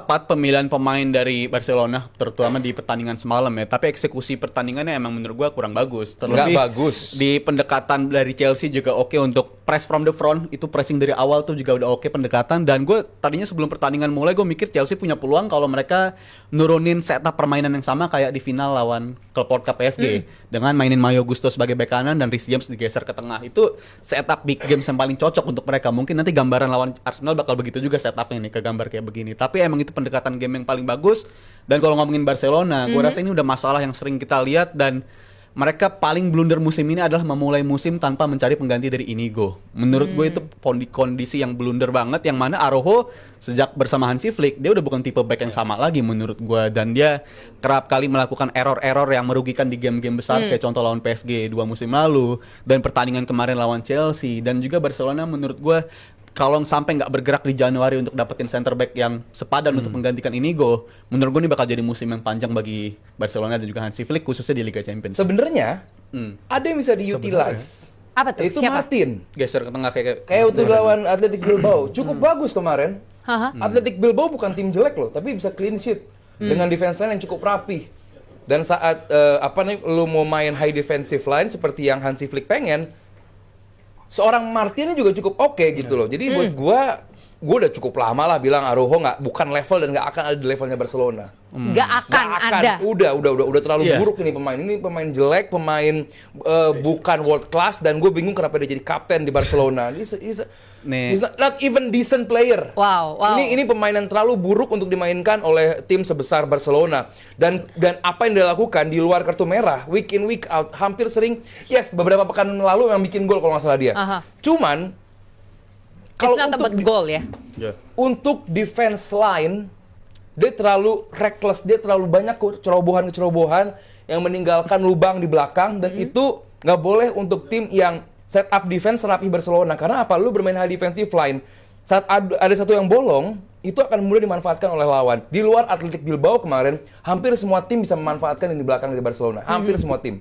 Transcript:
tepat pemilihan pemain dari Barcelona, terutama di pertandingan semalam ya. Tapi eksekusi pertandingannya emang menurut gua kurang bagus. Nggak bagus. Di pendekatan dari Chelsea juga oke untuk press from the front, itu pressing dari awal tuh juga udah oke pendekatan. Dan gue tadinya sebelum pertandingan mulai gue mikir Chelsea punya peluang kalau mereka nurunin setup permainan yang sama kayak di final lawan klub Porto PSG dengan mainin Mario Gusto sebagai bek kanan dan Reece James digeser ke tengah. Itu setup big games yang paling cocok untuk mereka. Mungkin nanti gambaran lawan Arsenal bakal begitu juga setupnya nih, ke gambar kayak begini. Tapi emang itu pendekatan game yang paling bagus. Dan kalau ngomongin Barcelona, gue rasa ini udah masalah yang sering kita lihat, dan mereka paling blunder musim ini adalah memulai musim tanpa mencari pengganti dari Inigo. Menurut gue itu kondisi yang blunder banget, yang mana Araujo sejak bersama Hansi Flick dia udah bukan tipe back yang sama lagi menurut gue, dan dia kerap kali melakukan error-error yang merugikan di game-game besar kayak contoh lawan PSG 2 musim lalu dan pertandingan kemarin lawan Chelsea. Dan juga Barcelona menurut gue kalau sampai nggak bergerak di Januari untuk dapetin center back yang sepadan untuk menggantikan Inigo, menurut gue ini bakal jadi musim yang panjang bagi Barcelona dan juga Hansi Flick khususnya di Liga Champions. Sebenarnya ada yang bisa diutilize. Apa tuh? Itu Siapa? Martin. Geser ke tengah kayak Waktu lawan Athletic Bilbao cukup bagus kemarin. Haha. Athletic Bilbao bukan tim jelek loh, tapi bisa clean sheet dengan defense line yang cukup rapi. Dan saat lu mau main high defensive line seperti yang Hansi Flick pengen, seorang Martin ini juga cukup oke gitu loh. Jadi buat gue udah cukup lama lah bilang Araujo bukan level dan nggak akan ada di levelnya Barcelona. Nggak akan ada. Udah terlalu Iya. buruk ini pemain. Ini pemain jelek, pemain bukan world class, dan gue bingung kenapa dia jadi kapten di Barcelona. He's not even decent player. Wow. Ini pemain yang terlalu buruk untuk dimainkan oleh tim sebesar Barcelona. Dan apa yang dia lakukan di luar kartu merah, week in week out, hampir sering, beberapa pekan lalu yang bikin gol kalau nggak salah dia. Cuman It's not about goal ya. untuk defense line, dia terlalu reckless, dia terlalu banyak kecerobohan yang meninggalkan lubang di belakang, dan itu nggak boleh untuk tim yang set up defense rapi Barcelona. Karena apa? Lu bermain high defensive line, saat ada satu yang bolong, itu akan mudah dimanfaatkan oleh lawan. Di luar Athletic Bilbao kemarin, hampir semua tim bisa memanfaatkan yang di belakang dari Barcelona. Hampir semua tim.